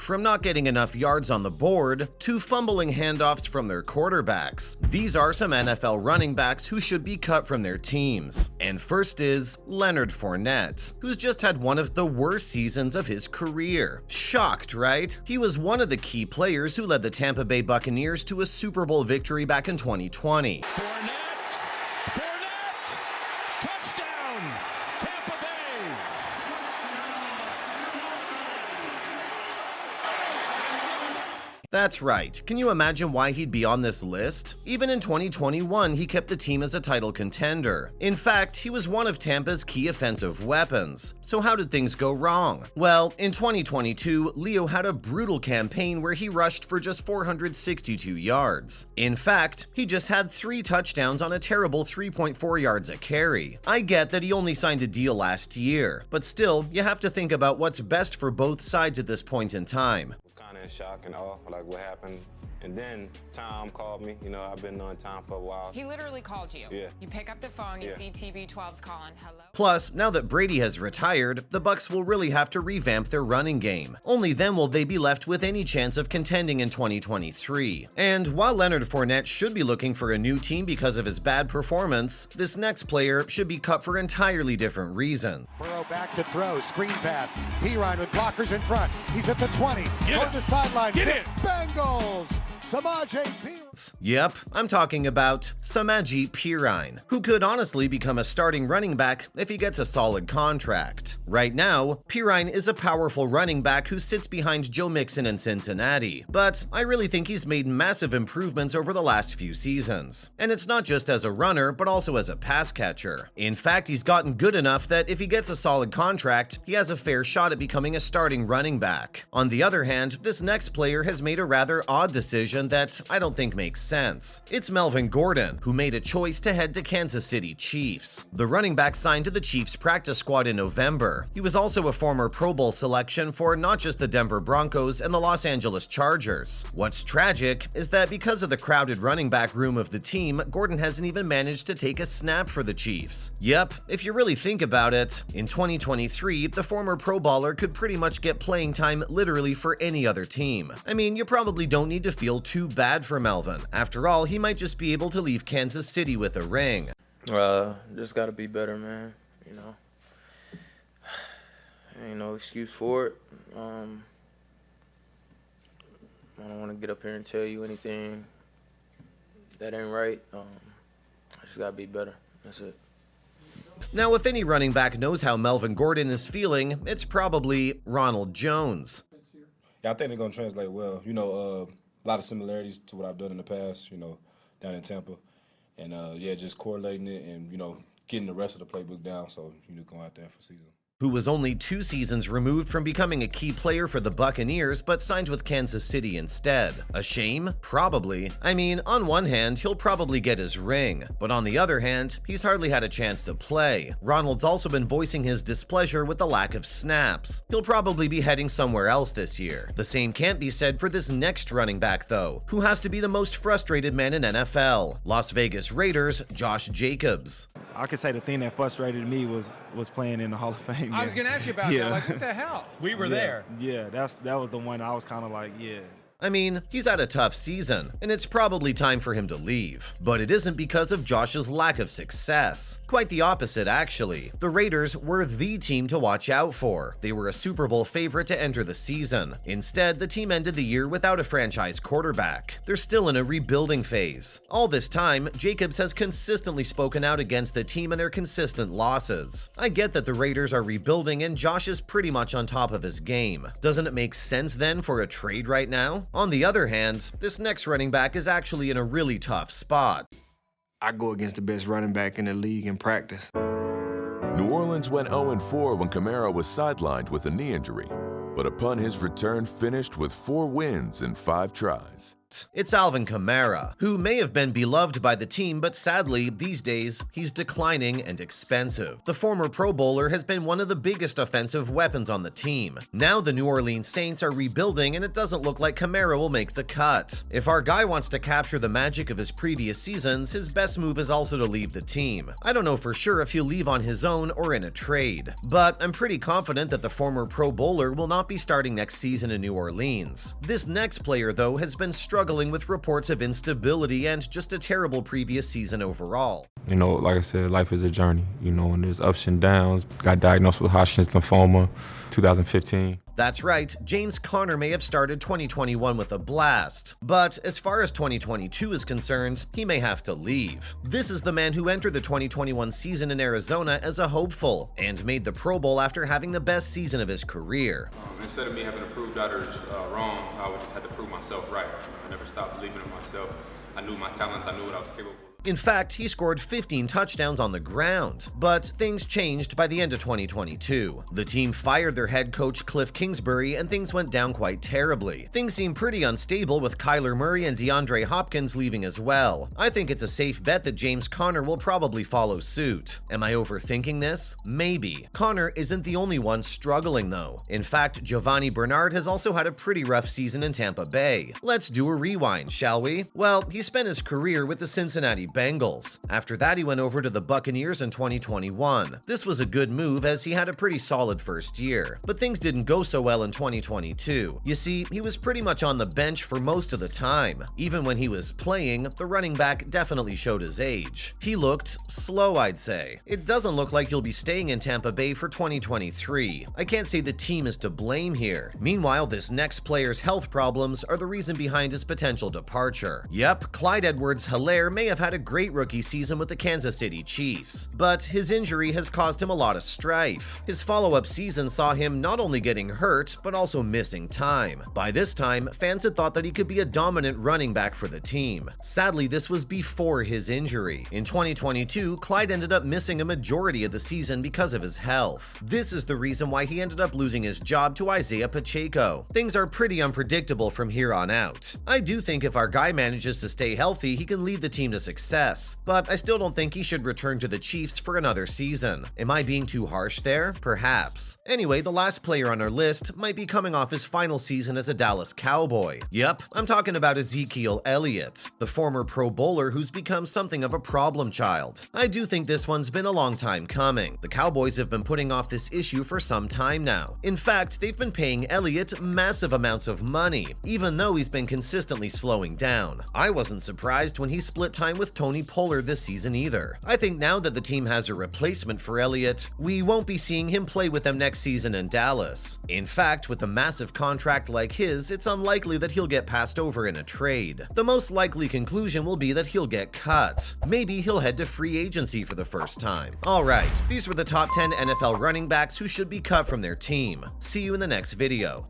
from not getting enough yards on the board to fumbling handoffs from their quarterbacks. These are some NFL running backs who should be cut from their teams. And first is Leonard Fournette, who's just had one of the worst seasons of his career. Shocked, right? He was one of the key players who led the Tampa Bay Buccaneers to a Super Bowl victory back in 2020. Fournette, touchdown, Tampa Bay. That's right. Can you imagine why he'd be on this list? Even in 2021, he kept the team as a title contender. In fact, he was one of Tampa's key offensive weapons. So how did things go wrong? Well, in 2022, Leo had a brutal campaign where he rushed for just 462 yards. In fact, he just had 3 touchdowns on a terrible 3.4 yards a carry. I get that he only signed a deal last year, but still, you have to think about what's best for both sides at this point in time. Kind of in shock and awe, like what happened. And then Tom called me. You know, I've been knowing Tom for a while. He literally called you. Yeah. You pick up the phone, you Yeah. see TB12's calling, hello? Plus, now that Brady has retired, the Bucs will really have to revamp their running game. Only then will they be left with any chance of contending in 2023. And while Leonard Fournette should be looking for a new team because of his bad performance, this next player should be cut for entirely different reasons. Burrow back to throw, screen pass. Perine with blockers in front. He's at the 20. Get Towards it. the sideline. Get Big it. Bengals. Samaje Perine. Yep, I'm talking about Samaje Perine, who could honestly become a starting running back if he gets a solid contract. Right now, Perine is a powerful running back who sits behind Joe Mixon in Cincinnati, but I really think he's made massive improvements over the last few seasons. And it's not just as a runner, but also as a pass catcher. In fact, he's gotten good enough that if he gets a solid contract, he has a fair shot at becoming a starting running back. On the other hand, this next player has made a rather odd decision that I don't think makes sense. It's Melvin Gordon, who made a choice to head to Kansas City Chiefs. The running back signed to the Chiefs practice squad in November. He was also a former Pro Bowl selection for not just the Denver Broncos and the Los Angeles Chargers. What's tragic is that because of the crowded running back room of the team, Gordon hasn't even managed to take a snap for the Chiefs. Yep, if you really think about it, in 2023, the former Pro Bowler could pretty much get playing time literally for any other team. I mean, you probably don't need to feel too bad for Melvin. After all, he might just be able to leave Kansas City with a ring. Just gotta be better, man. Ain't no excuse for it. I don't want to get up here and tell you anything that ain't right. I just gotta be better. That's it. Now, if any running back knows how Melvin Gordon is feeling, it's probably Ronald Jones. Yeah, I think they're gonna translate well. A lot of similarities to what I've done in the past, down in Tampa. And, just correlating it and, getting the rest of the playbook down so, go out there for season. Who was only 2 seasons removed from becoming a key player for the Buccaneers but signed with Kansas City instead. A shame? Probably. I mean, on one hand, he'll probably get his ring, but on the other hand, he's hardly had a chance to play. Ronald's also been voicing his displeasure with the lack of snaps. He'll probably be heading somewhere else this year. The same can't be said for this next running back though, who has to be the most frustrated man in NFL. Las Vegas Raiders' Josh Jacobs. I could say the thing that frustrated me was playing in the Hall of Fame. I was going to ask you about that. Like, what the hell? We were there. Yeah, that was the one I was kind of like, yeah. I mean, he's had a tough season, and it's probably time for him to leave. But it isn't because of Josh's lack of success. Quite the opposite, actually. The Raiders were the team to watch out for. They were a Super Bowl favorite to enter the season. Instead, the team ended the year without a franchise quarterback. They're still in a rebuilding phase. All this time, Jacobs has consistently spoken out against the team and their consistent losses. I get that the Raiders are rebuilding and Josh is pretty much on top of his game. Doesn't it make sense then for a trade right now? On the other hand, this next running back is actually in a really tough spot. I go against the best running back in the league in practice. New Orleans went 0-4 when Kamara was sidelined with a knee injury, but upon his return finished with 4 wins in 5 tries. out. It's Alvin Kamara, who may have been beloved by the team, but sadly, these days, he's declining and expensive. The former Pro Bowler has been one of the biggest offensive weapons on the team. Now the New Orleans Saints are rebuilding, and it doesn't look like Kamara will make the cut. If our guy wants to capture the magic of his previous seasons, his best move is also to leave the team. I don't know for sure if he'll leave on his own or in a trade, but I'm pretty confident that the former Pro Bowler will not be starting next season in New Orleans. This next player, though, has been struggling with reports of instability and just a terrible previous season overall. You know, like I said, life is a journey, you know, and there's ups and downs. Got diagnosed with Hodgkin's lymphoma 2015. That's right, James Conner may have started 2021 with a blast, but as far as 2022 is concerned, he may have to leave. This is the man who entered the 2021 season in Arizona as a hopeful and made the Pro Bowl after having the best season of his career. Instead of me having to prove others wrong, I would just have to prove myself right. I never stopped believing in myself. I knew my talents, I knew what I was capable of. In fact, he scored 15 touchdowns on the ground, but things changed by the end of 2022. The team fired their head coach Cliff Kingsbury and things went down quite terribly. Things seem pretty unstable with Kyler Murray and DeAndre Hopkins leaving as well. I think it's a safe bet that James Conner will probably follow suit. Am I overthinking this? Maybe. Conner isn't the only one struggling though. In fact, Giovanni Bernard has also had a pretty rough season in Tampa Bay. Let's do a rewind, shall we? Well, he spent his career with the Cincinnati Bengals. After that, he went over to the Buccaneers in 2021. This was a good move as he had a pretty solid first year, but things didn't go so well in 2022. You see, he was pretty much on the bench for most of the time. Even when he was playing, the running back definitely showed his age. He looked slow, I'd say. It doesn't look like he'll be staying in Tampa Bay for 2023. I can't say the team is to blame here. Meanwhile, this next player's health problems are the reason behind his potential departure. Yep, Clyde Edwards-Helaire may have had a great rookie season with the Kansas City Chiefs, but his injury has caused him a lot of strife. His follow-up season saw him not only getting hurt, but also missing time. By this time, fans had thought that he could be a dominant running back for the team. Sadly, this was before his injury. In 2022, Clyde ended up missing a majority of the season because of his health. This is the reason why he ended up losing his job to Isaiah Pacheco. Things are pretty unpredictable from here on out. I do think if our guy manages to stay healthy, he can lead the team to success, but I still don't think he should return to the Chiefs for another season. Am I being too harsh there? Perhaps. Anyway, the last player on our list might be coming off his final season as a Dallas Cowboy. Yep, I'm talking about Ezekiel Elliott, the former Pro Bowler who's become something of a problem child. I do think this one's been a long time coming. The Cowboys have been putting off this issue for some time now. In fact, they've been paying Elliott massive amounts of money, even though he's been consistently slowing down. I wasn't surprised when he split time with Tony Pollard this season either. I think now that the team has a replacement for Elliott, we won't be seeing him play with them next season in Dallas. In fact, with a massive contract like his, it's unlikely that he'll get passed over in a trade. The most likely conclusion will be that he'll get cut. Maybe he'll head to free agency for the first time. Alright, these were the top 10 NFL running backs who should be cut from their team. See you in the next video.